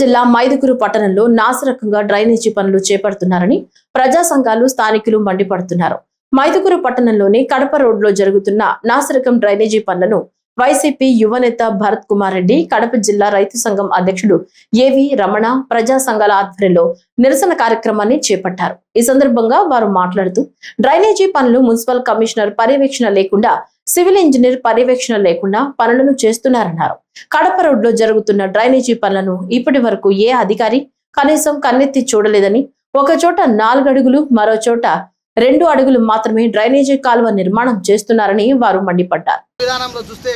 జిల్లా మైదుకూరు పట్టణంలో నాసిరకంగా డ్రైనేజీ పనులు చేపడుతున్నారని ప్రజా సంఘాలు స్థానికులు మండిపడుతున్నారు. మైదుకూరు పట్టణంలోని కడప రోడ్లో జరుగుతున్న నాసిరకం డ్రైనేజీ పనులను వైసీపీ యువనేత భరత్ కుమార్ రెడ్డి, కడప జిల్లా రైతు సంఘం అధ్యక్షుడు ఏవి రమణ ప్రజా సంఘాల ఆధ్వర్యంలో నిరసన కార్యక్రమాన్ని చేపట్టారు. ఈ సందర్భంగా వారు మాట్లాడుతూ డ్రైనేజీ పనులు మున్సిపల్ కమిషనర్ పర్యవేక్షణ లేకుండా, సివిల్ ఇంజనీర్ పర్యవేక్షణ లేకుండా పనులను చేస్తున్నారన్నారు. కడప రోడ్లో జరుగుతున్న డ్రైనేజీ పనులను ఇప్పటి వరకు ఏ అధికారి కనీసం కన్నెత్తి చూడలేదని, ఒక చోట 4 అడుగులు, మరో చోట 2 అడుగులు మాత్రమే డ్రైనేజీ కాలువ నిర్మాణం చేస్తున్నారని వారు మండిపడ్డారు. విధానంలో చూస్తే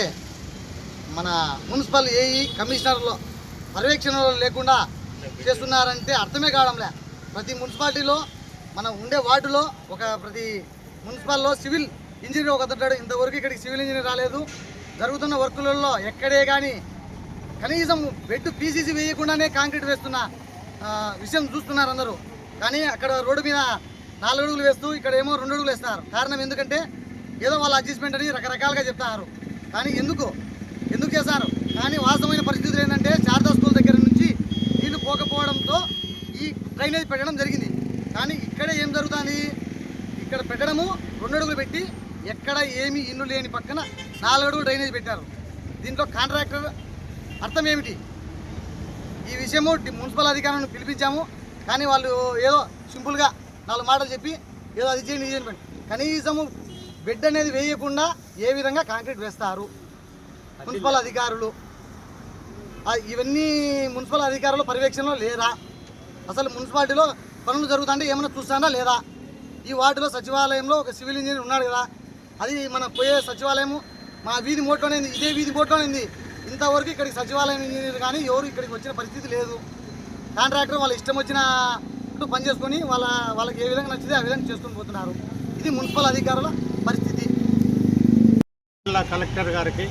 మన మున్సిపల్ ఏఈ కమిషనర్లో పర్యవేక్షణలో లేకుండా చేస్తున్నారంటే అర్థమే కావడంలే. ప్రతి మున్సిపాలిటీలో మనం ఉండే వార్డులో ప్రతి మున్సిపల్లో సివిల్ ఇంజనీర్ ఒకతాడు. ఇంతవరకు ఇక్కడికి సివిల్ ఇంజనీర్ రాలేదు. జరుగుతున్న వర్కులలో ఎక్కడే కానీ కనీసం బెడ్ పీసీసీ వేయకుండానే కాంక్రీట్ వేస్తున్న విషయం చూస్తున్నారు అందరూ. కానీ అక్కడ రోడ్డు మీద 4 అడుగులు వేస్తూ ఇక్కడ ఏమో 2 అడుగులు వేస్తున్నారు. కారణం ఎందుకంటే ఏదో వాళ్ళ అడ్జస్ట్మెంట్ అని రకరకాలుగా చెప్తున్నారు. కానీ ఎందుకు చేస్తారు? కానీ వాస్తవమైన పరిస్థితులు ఏంటంటే శారదా స్కూల్ దగ్గర నుంచి నీళ్లు పోకపోవడంతో ఈ డ్రైనేజ్ పెట్టడం జరిగింది. కానీ ఇక్కడ ఏం జరుగుతుంది? ఇక్కడ పెట్టడము 2 అడుగులు పెట్టి ఎక్కడ ఏమి ఇల్లు లేని పక్కన 4 అడుగులు డ్రైనేజ్ పెట్టారు. దీంట్లో కాంట్రాక్టర్ అర్థం ఏమిటి? ఈ విషయము మున్సిపల్ అధికారులను పిలిపించాము. కానీ వాళ్ళు ఏదో సింపుల్గా 4 మాటలు చెప్పి ఏదో అది చేయండి, ఇది చేయండి. కనీసము బెడ్ అనేది వేయకుండా ఏ విధంగా కాంక్రీట్ వేస్తారు మున్సిపల్ అధికారులు? ఇవన్నీ మున్సిపల్ అధికారులు పర్యవేక్షణలో లేరా? అసలు మున్సిపాలిటీలో పనులు జరుగుతుంటే ఏమైనా చూస్తానా లేదా? ఈ వార్డులో సచివాలయంలో ఒక సివిల్ ఇంజనీర్ ఉన్నాడు కదా, అది మన పోయే సచివాలయము మా వీధి మోట్లోనే ఉంది, ఇదే వీధి మోట్లోనే ఉంది. ఇంతవరకు ఇక్కడికి సచివాలయం ఇంజనీర్ కానీ ఎవరు ఇక్కడికి వచ్చిన పరిస్థితి లేదు. కాంట్రాక్టర్ వాళ్ళ ఇష్టం వచ్చిన పని చేసుకొని వాళ్ళకి ఏ విధంగా నచ్చితే ఆ విధంగా చేసుకొని పోతున్నారు. ఇది మున్సిపల్ అధికారుల పరిస్థితి. జిల్లా కలెక్టర్ గారికి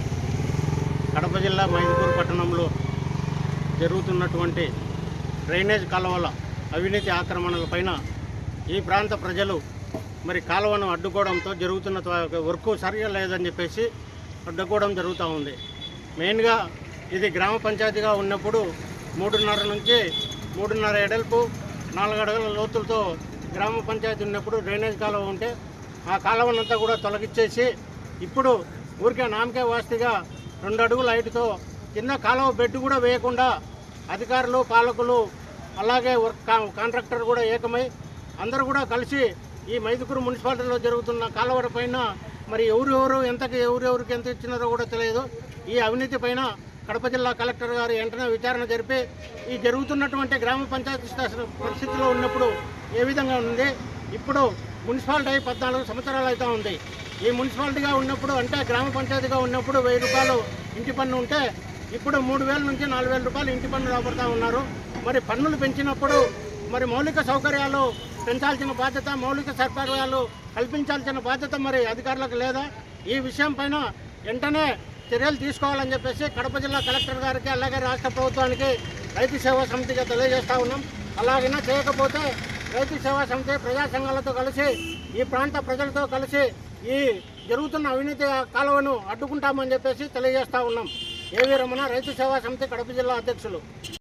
కడప జిల్లా మైదుకూరు పట్టణంలో జరుగుతున్నటువంటి డ్రైనేజ్ కాలువల అవినీతి ఆక్రమణలపైన ఈ ప్రాంత ప్రజలు మరి కాలువను అడ్డుకోవడంతో జరుగుతున్న వర్క్ సరిగా లేదని చెప్పేసి అడ్డుకోవడం జరుగుతూ ఉంది. మెయిన్గా ఇది గ్రామ పంచాయతీగా ఉన్నప్పుడు 3.5 నుంచి 3.5 ఎడల్పు 4 అడుగుల లోతులతో గ్రామ పంచాయతీ ఉన్నప్పుడు డ్రైనేజ్ కాలువ ఉంటే ఆ కాలువనంతా కూడా తొలగించేసి ఇప్పుడు ఊరికే నామకే వాస్తిగా 2 అడుగుల హైట్తో కింద కాలువ బెడ్ కూడా వేయకుండా అధికారులు, పాలకులు, అలాగే కాంట్రాక్టర్ కూడా ఏకమై అందరూ కూడా కలిసి ఈ మైదుకూరు మున్సిపాలిటీలో జరుగుతున్న కాలువల పైన మరి ఎవరెవరికి ఎంత ఇచ్చినారో కూడా తెలియదు. ఈ అవినీతి పైన కడప జిల్లా కలెక్టర్ గారు వెంటనే విచారణ జరిపి ఈ జరుగుతున్నటువంటి గ్రామ పంచాయతీ పరిస్థితిలో ఉన్నప్పుడు ఏ విధంగా ఉంది, ఇప్పుడు మున్సిపాలిటీ 14 సంవత్సరాలు అవుతూ ఉంది. ఈ మున్సిపాలిటీగా ఉన్నప్పుడు అంటే గ్రామ పంచాయతీగా ఉన్నప్పుడు 1000 రూపాయలు ఇంటి పన్ను ఉంటే ఇప్పుడు 3000 నుంచి 4000 రూపాయలు ఇంటి పన్ను రాబడుతూ ఉన్నారు. మరి పన్నులు పెంచినప్పుడు మరి మౌలిక సౌకర్యాలు పెంచాల్సిన బాధ్యత, మౌలిక సౌకర్యాలు కల్పించాల్సిన బాధ్యత మరి అధికారులకు లేదా? ఈ విషయం పైన వెంటనే చర్యలు తీసుకోవాలని చెప్పేసి కడప జిల్లా కలెక్టర్ గారికి, అలాగే రాష్ట్ర ప్రభుత్వానికి రైతు సేవా సమితిగా తెలియజేస్తూ ఉన్నాం. అలాగైనా చేయకపోతే రైతు సేవా సమితి ప్రజా సంఘాలతో కలిసి ఈ ప్రాంత ప్రజలతో కలిసి ఈ జరుగుతున్న అవినీతి కాలువను అడ్డుకుంటామని చెప్పేసి తెలియజేస్తూ ఉన్నాం. ఏవి రమణ, రైతు సేవా సమితి, కడప జిల్లా అధ్యక్షులు.